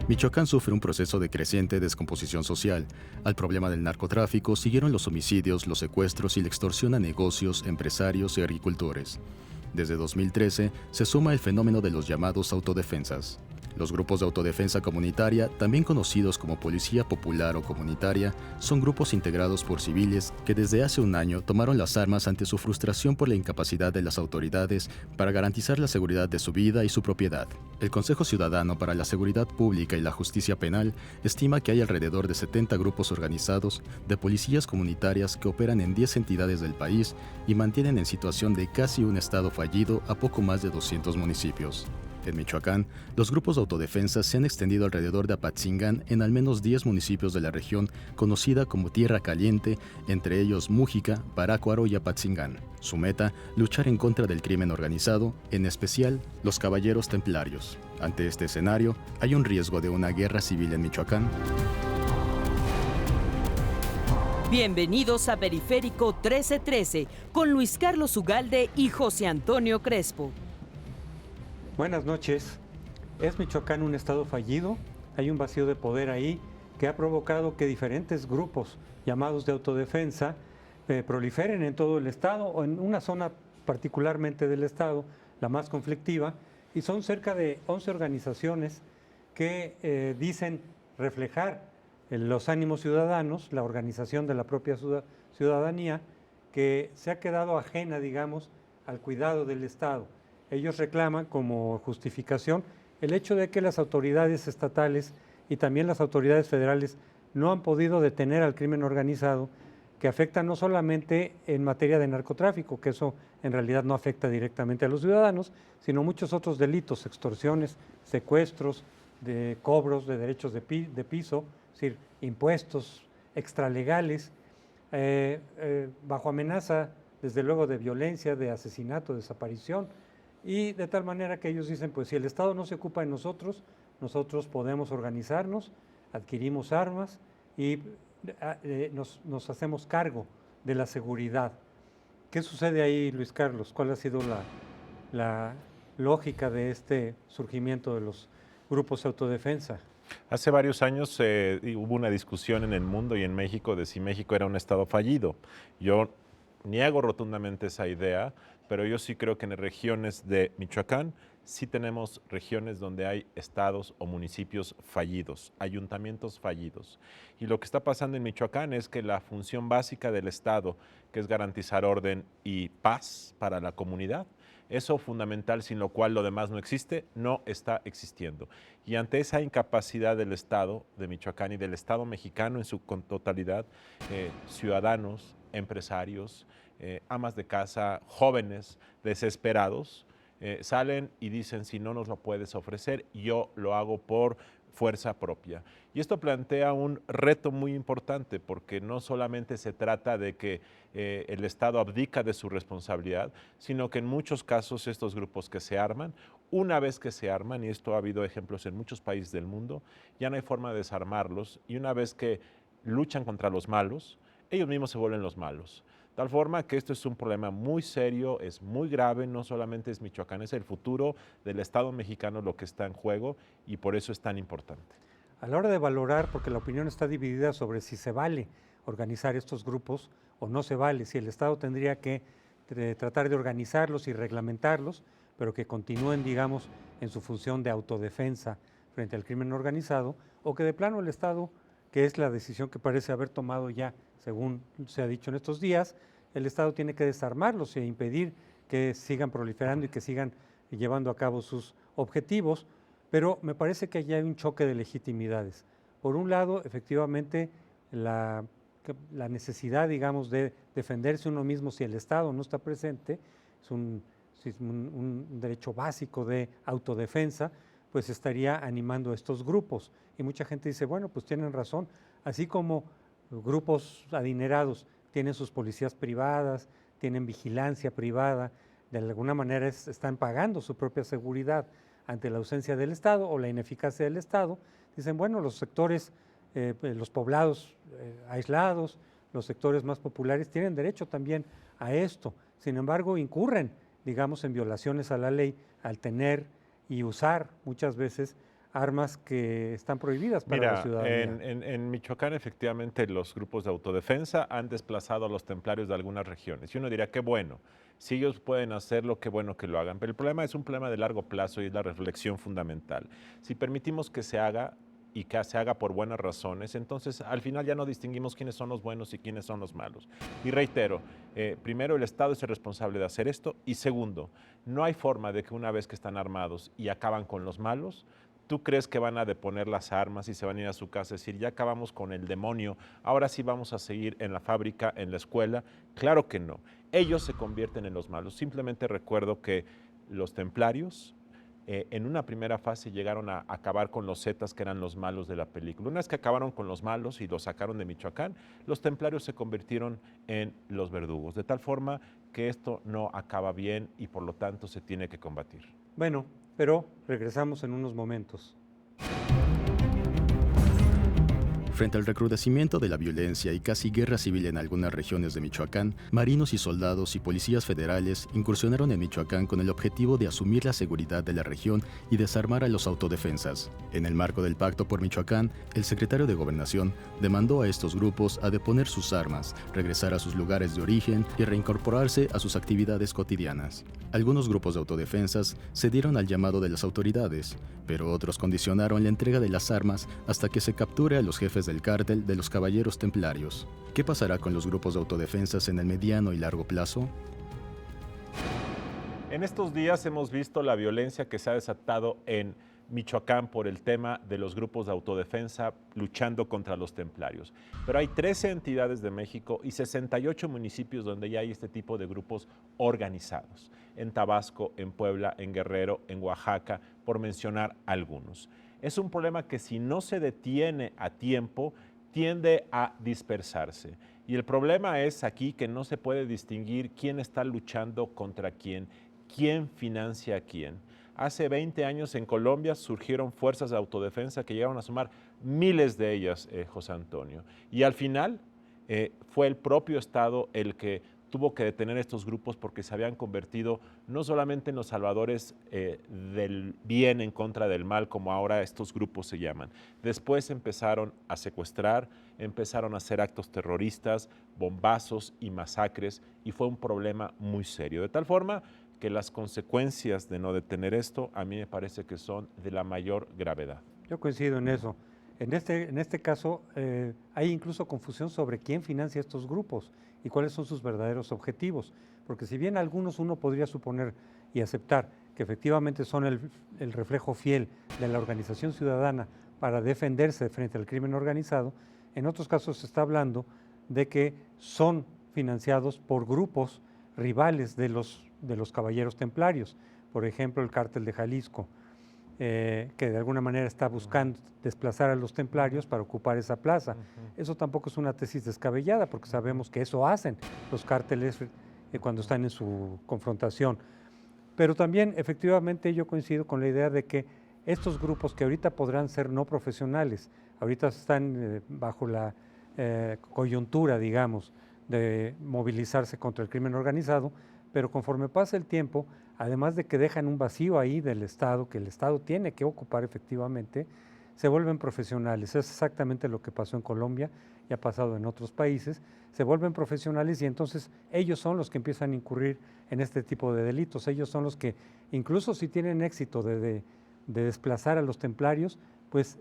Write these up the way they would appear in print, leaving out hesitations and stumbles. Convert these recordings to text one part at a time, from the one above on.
Michoacán sufre un proceso de creciente descomposición social. Al problema del narcotráfico siguieron los homicidios, los secuestros y la extorsión a negocios, empresarios y agricultores. Desde 2013 se suma el fenómeno de los llamados autodefensas. Los grupos de autodefensa comunitaria, también conocidos como Policía Popular o Comunitaria, son grupos integrados por civiles que desde hace un año tomaron las armas ante su frustración por la incapacidad de las autoridades para garantizar la seguridad de su vida y su propiedad. El Consejo Ciudadano para la Seguridad Pública y la Justicia Penal estima que hay alrededor de 70 grupos organizados de policías comunitarias que operan en 10 entidades del país y mantienen en situación de casi un estado fallido a poco más de 200 municipios. En Michoacán, los grupos de autodefensa se han extendido alrededor de Apatzingán en al menos 10 municipios de la región conocida como Tierra Caliente, entre ellos Mújica, Parácuaro y Apatzingán. Su meta, luchar en contra del crimen organizado, en especial los caballeros templarios. Ante este escenario, ¿hay un riesgo de una guerra civil en Michoacán? Bienvenidos a Periférico 1313 con Luis Carlos Ugalde y José Antonio Crespo. Buenas noches. ¿Es Michoacán un estado fallido? Hay un vacío de poder ahí que ha provocado que diferentes grupos llamados de autodefensa proliferen en todo el estado o en una zona particularmente del estado, la más conflictiva, y son cerca de 11 organizaciones que dicen reflejar los ánimos ciudadanos, la organización de la propia ciudadanía, que se ha quedado ajena, digamos, al cuidado del Estado. Ellos reclaman como justificación el hecho de que las autoridades estatales y también las autoridades federales no han podido detener al crimen organizado, que afecta no solamente en materia de narcotráfico, que eso en realidad no afecta directamente a los ciudadanos, sino muchos otros delitos, extorsiones, secuestros, de cobros de derechos de piso, es decir, impuestos extralegales, bajo amenaza, desde luego, de violencia, de asesinato, desaparición, y de tal manera que ellos dicen, pues si el Estado no se ocupa de nosotros, nosotros podemos organizarnos, adquirimos armas y nos hacemos cargo de la seguridad. ¿Qué sucede ahí, Luis Carlos? ¿Cuál ha sido la lógica de este surgimiento de los grupos de autodefensa? Hace varios años hubo una discusión en el mundo y en México de si México era un estado fallido. Yo niego rotundamente esa idea, pero yo sí creo que en regiones de Michoacán sí tenemos regiones donde hay estados o municipios fallidos, ayuntamientos fallidos. Y lo que está pasando en Michoacán es que la función básica del Estado, que es garantizar orden y paz para la comunidad, eso fundamental, sin lo cual lo demás no existe, no está existiendo. Y ante esa incapacidad del Estado de Michoacán y del Estado mexicano en su totalidad, ciudadanos, empresarios, amas de casa, jóvenes desesperados, salen y dicen, si no nos lo puedes ofrecer, yo lo hago por fuerza propia. Y esto plantea un reto muy importante, porque no solamente se trata de que el Estado abdica de su responsabilidad, sino que en muchos casos estos grupos que se arman, una vez que se arman, y esto ha habido ejemplos en muchos países del mundo, ya no hay forma de desarmarlos, y una vez que luchan contra los malos, ellos mismos se vuelven los malos. Tal forma que esto es un problema muy serio, es muy grave, no solamente es Michoacán, es el futuro del Estado mexicano lo que está en juego, y por eso es tan importante. A la hora de valorar, porque la opinión está dividida sobre si se vale organizar estos grupos o no se vale, si el Estado tendría que tratar de organizarlos y reglamentarlos, pero que continúen, digamos, en su función de autodefensa frente al crimen organizado, o que de plano el Estado, que es la decisión que parece haber tomado ya, según se ha dicho en estos días, el Estado tiene que desarmarlos e impedir que sigan proliferando y que sigan llevando a cabo sus objetivos, pero me parece que allí hay un choque de legitimidades. Por un lado, efectivamente, la necesidad, digamos, de defenderse uno mismo si el Estado no está presente, es un derecho básico de autodefensa, pues estaría animando a estos grupos. Y mucha gente dice, bueno, pues tienen razón, así como grupos adinerados tienen sus policías privadas, tienen vigilancia privada, de alguna manera están pagando su propia seguridad ante la ausencia del Estado o la ineficacia del Estado. Dicen, bueno, los sectores, los poblados aislados, los sectores más populares tienen derecho también a esto. Sin embargo, incurren, digamos, en violaciones a la ley al tener y usar muchas veces armas que están prohibidas para la ciudadanía. En Michoacán efectivamente los grupos de autodefensa han desplazado a los templarios de algunas regiones. Y uno dirá, qué bueno, si ellos pueden hacerlo, qué bueno que lo hagan. Pero el problema es un problema de largo plazo y es la reflexión fundamental. Si permitimos que se haga y que se haga por buenas razones, entonces al final ya no distinguimos quiénes son los buenos y quiénes son los malos. Y reitero, primero el Estado es el responsable de hacer esto y segundo, no hay forma de que una vez que están armados y acaban con los malos, ¿tú crees que van a deponer las armas y se van a ir a su casa y decir, ya acabamos con el demonio, ahora sí vamos a seguir en la fábrica, en la escuela? Claro que no. Ellos se convierten en los malos. Simplemente recuerdo que los templarios en una primera fase llegaron a acabar con los zetas, que eran los malos de la película. Una vez que acabaron con los malos y los sacaron de Michoacán, los templarios se convirtieron en los verdugos, de tal forma que esto no acaba bien y por lo tanto se tiene que combatir. Bueno, pero regresamos en unos momentos. Frente al recrudecimiento de la violencia y casi guerra civil en algunas regiones de Michoacán, marinos y soldados y policías federales incursionaron en Michoacán con el objetivo de asumir la seguridad de la región y desarmar a los autodefensas. En el marco del Pacto por Michoacán, el secretario de Gobernación demandó a estos grupos a deponer sus armas, regresar a sus lugares de origen y reincorporarse a sus actividades cotidianas. Algunos grupos de autodefensas cedieron al llamado de las autoridades, pero otros condicionaron la entrega de las armas hasta que se capture a los jefes del cártel de los Caballeros Templarios. ¿Qué pasará con los grupos de autodefensas en el mediano y largo plazo? En estos días hemos visto la violencia que se ha desatado en Michoacán por el tema de los grupos de autodefensa luchando contra los templarios. Pero hay 13 entidades de México y 68 municipios donde ya hay este tipo de grupos organizados. En Tabasco, en Puebla, en Guerrero, en Oaxaca, por mencionar algunos. Es un problema que si no se detiene a tiempo, tiende a dispersarse. Y el problema es aquí que no se puede distinguir quién está luchando contra quién financia a quién. Hace 20 años en Colombia surgieron fuerzas de autodefensa que llegaron a sumar miles de ellas, José Antonio. Y al final fue el propio Estado el que tuvo que detener estos grupos porque se habían convertido no solamente en los salvadores del bien en contra del mal, como ahora estos grupos se llaman. Después empezaron a secuestrar, empezaron a hacer actos terroristas, bombazos y masacres, y fue un problema muy serio. De tal forma que las consecuencias de no detener esto a mí me parece que son de la mayor gravedad. Yo coincido en eso. En este caso hay incluso confusión sobre quién financia estos grupos y cuáles son sus verdaderos objetivos, porque si bien algunos uno podría suponer y aceptar que efectivamente son el reflejo fiel de la organización ciudadana para defenderse frente al crimen organizado, en otros casos se está hablando de que son financiados por grupos rivales de los caballeros templarios, por ejemplo el cártel de Jalisco, que de alguna manera está buscando desplazar a los templarios para ocupar esa plaza. Eso tampoco es una tesis descabellada, porque sabemos que eso hacen los cárteles cuando están en su confrontación. Pero también, efectivamente, yo coincido con la idea de que estos grupos que ahorita podrán ser no profesionales, ahorita están bajo la coyuntura, digamos, de movilizarse contra el crimen organizado, pero conforme pasa el tiempo, además de que dejan un vacío ahí del Estado, que el Estado tiene que ocupar efectivamente, se vuelven profesionales. Es exactamente lo que pasó en Colombia y ha pasado en otros países. Se vuelven profesionales y entonces ellos son los que empiezan a incurrir en este tipo de delitos. Ellos son los que, incluso si tienen éxito de desplazar a los templarios, pues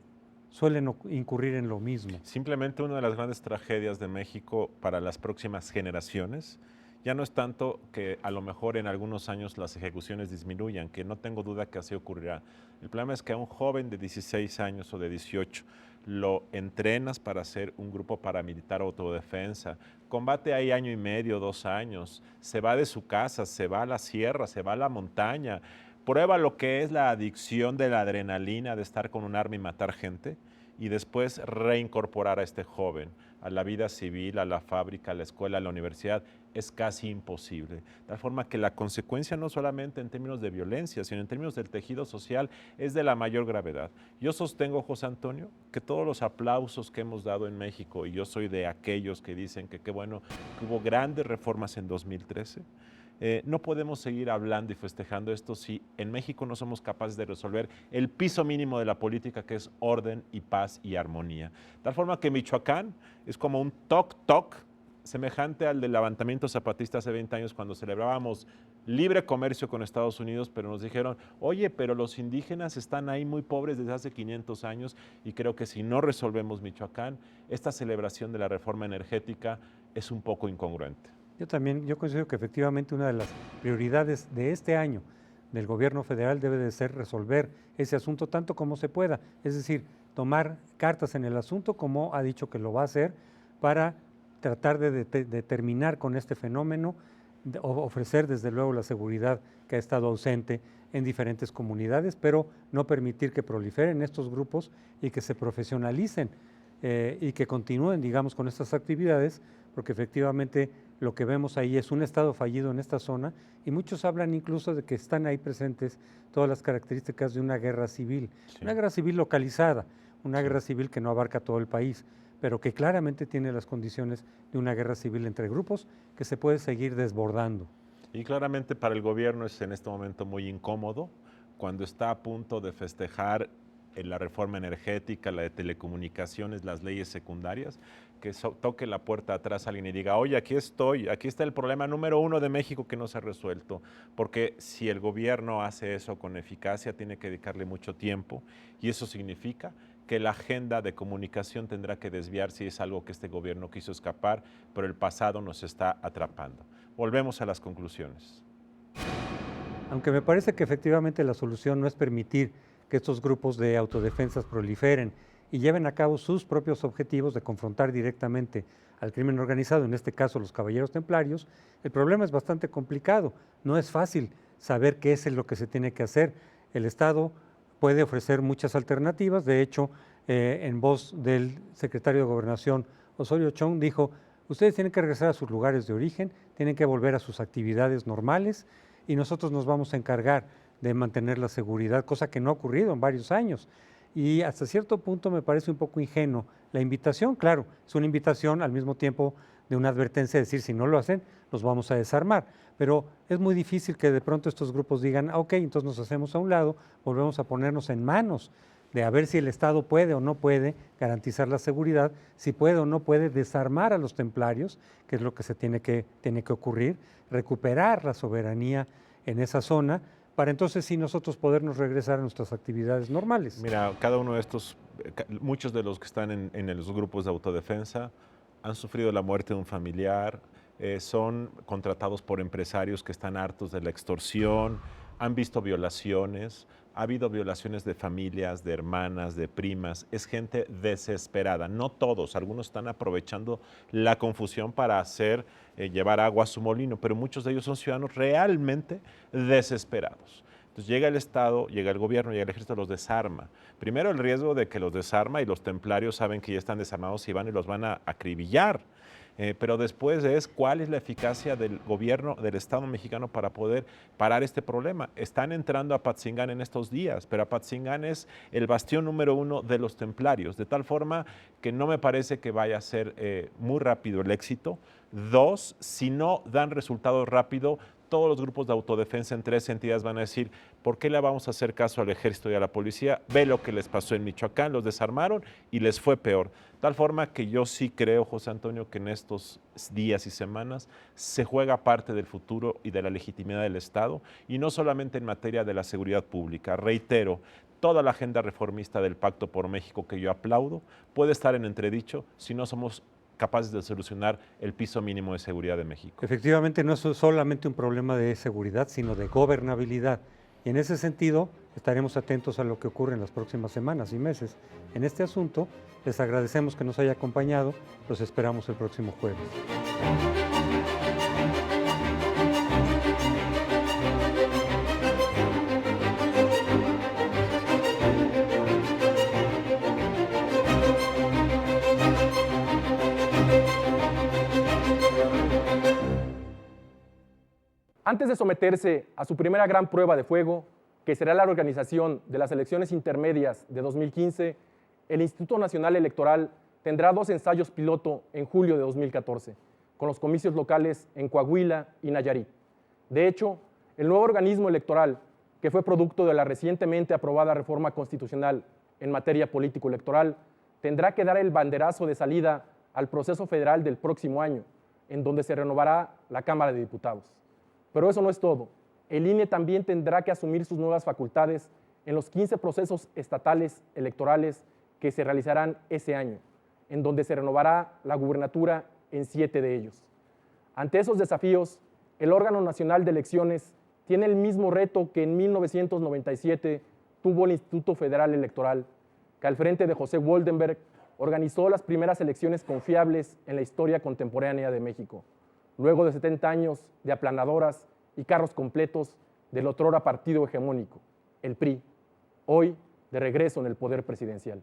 suelen incurrir en lo mismo. Simplemente una de las grandes tragedias de México para las próximas generaciones ya no es tanto que a lo mejor en algunos años las ejecuciones disminuyan, que no tengo duda que así ocurrirá. El problema es que a un joven de 16 años o de 18 lo entrenas para hacer un grupo paramilitar o autodefensa, combate ahí año y medio, 2 años, se va de su casa, se va a la sierra, se va a la montaña, prueba lo que es la adicción de la adrenalina de estar con un arma y matar gente, y después reincorporar a este joven a la vida civil, a la fábrica, a la escuela, a la universidad, es casi imposible. De tal forma que la consecuencia no solamente en términos de violencia, sino en términos del tejido social es de la mayor gravedad. Yo sostengo, José Antonio, que todos los aplausos que hemos dado en México, y yo soy de aquellos que dicen que qué bueno que hubo grandes reformas en 2013, no podemos seguir hablando y festejando esto si en México no somos capaces de resolver el piso mínimo de la política, que es orden y paz y armonía. De tal forma que Michoacán es como un toc-toc semejante al del levantamiento zapatista hace 20 años, cuando celebrábamos libre comercio con Estados Unidos, pero nos dijeron, oye, pero los indígenas están ahí muy pobres desde hace 500 años, y creo que si no resolvemos Michoacán, esta celebración de la reforma energética es un poco incongruente. Yo considero que efectivamente una de las prioridades de este año del gobierno federal debe de ser resolver ese asunto tanto como se pueda, es decir, tomar cartas en el asunto, como ha dicho que lo va a hacer, para tratar de terminar con este fenómeno, ofrecer desde luego la seguridad que ha estado ausente en diferentes comunidades, pero no permitir que proliferen estos grupos y que se profesionalicen y que continúen, digamos, con estas actividades, porque efectivamente lo que vemos ahí es un estado fallido en esta zona, y muchos hablan incluso de que están ahí presentes todas las características de una guerra civil, una guerra civil localizada, una guerra civil que no abarca todo el país, pero que claramente tiene las condiciones de una guerra civil entre grupos que se puede seguir desbordando. Y claramente para el gobierno es en este momento muy incómodo, cuando está a punto de festejar la reforma energética, la de telecomunicaciones, las leyes secundarias, que toque la puerta atrás a alguien y diga, oye, aquí estoy, aquí está el problema número 1 de México que no se ha resuelto, porque si el gobierno hace eso con eficacia, tiene que dedicarle mucho tiempo, y eso significa que la agenda de comunicación tendrá que desviarse, y es algo que este gobierno quiso escapar, pero el pasado nos está atrapando. Volvemos a las conclusiones. Aunque me parece que efectivamente la solución no es permitir que estos grupos de autodefensas proliferen y lleven a cabo sus propios objetivos de confrontar directamente al crimen organizado, en este caso los caballeros templarios, el problema es bastante complicado. No es fácil saber qué es lo que se tiene que hacer. El Estado puede ofrecer muchas alternativas. De hecho, en voz del secretario de Gobernación, Osorio Chong, dijo, ustedes tienen que regresar a sus lugares de origen, tienen que volver a sus actividades normales, y nosotros nos vamos a encargar de mantener la seguridad, cosa que no ha ocurrido en varios años. Y hasta cierto punto me parece un poco ingenuo la invitación. Claro, es una invitación al mismo tiempo de una advertencia, de decir, si no lo hacen, los vamos a desarmar. Pero es muy difícil que de pronto estos grupos digan, ok, entonces nos hacemos a un lado, volvemos a ponernos en manos de a ver si el Estado puede o no puede garantizar la seguridad, si puede o no puede desarmar a los templarios, que es lo que se tiene que ocurrir, recuperar la soberanía en esa zona, para entonces sí nosotros podernos regresar a nuestras actividades normales. Mira, cada uno de estos, muchos de los que están en los grupos de autodefensa han sufrido la muerte de un familiar, son contratados por empresarios que están hartos de la extorsión, han visto violaciones, ha habido violaciones de familias, de hermanas, de primas, es gente desesperada, no todos, algunos están aprovechando la confusión para llevar agua a su molino, pero muchos de ellos son ciudadanos realmente desesperados. Entonces llega el Estado, llega el gobierno, llega el ejército, los desarma. Primero el riesgo de que los desarma y los templarios saben que ya están desarmados y van y los van a acribillar. Pero después es cuál es la eficacia del gobierno del Estado mexicano para poder parar este problema. Están entrando a Apatzingán en estos días, pero Apatzingán es el bastión número 1 de los templarios, de tal forma que no me parece que vaya a ser muy rápido el éxito. 2, si no dan resultados rápido, todos los grupos de autodefensa en 3 entidades van a decir, ¿por qué le vamos a hacer caso al ejército y a la policía? Ve lo que les pasó en Michoacán, los desarmaron y les fue peor. Tal forma que yo sí creo, José Antonio, que en estos días y semanas se juega parte del futuro y de la legitimidad del Estado, y no solamente en materia de la seguridad pública. Reitero, toda la agenda reformista del Pacto por México, que yo aplaudo, puede estar en entredicho si no somos capaces de solucionar el piso mínimo de seguridad de México. Efectivamente, no es solamente un problema de seguridad, sino de gobernabilidad. Y en ese sentido, estaremos atentos a lo que ocurre en las próximas semanas y meses. En este asunto, les agradecemos que nos haya acompañado. Los esperamos el próximo jueves. Antes de someterse a su primera gran prueba de fuego, que será la organización de las elecciones intermedias de 2015, el Instituto Nacional Electoral tendrá 2 ensayos piloto en julio de 2014, con los comicios locales en Coahuila y Nayarit. De hecho, el nuevo organismo electoral, que fue producto de la recientemente aprobada reforma constitucional en materia político-electoral, tendrá que dar el banderazo de salida al proceso federal del próximo año, en donde se renovará la Cámara de Diputados. Pero eso no es todo. El INE también tendrá que asumir sus nuevas facultades en los 15 procesos estatales electorales que se realizarán ese año, en donde se renovará la gubernatura en 7 de ellos. Ante esos desafíos, el órgano nacional de elecciones tiene el mismo reto que en 1997 tuvo el Instituto Federal Electoral, que al frente de José Woldenberg organizó las primeras elecciones confiables en la historia contemporánea de México, luego de 70 años de aplanadoras y carros completos del otrora partido hegemónico, el PRI, hoy de regreso en el poder presidencial.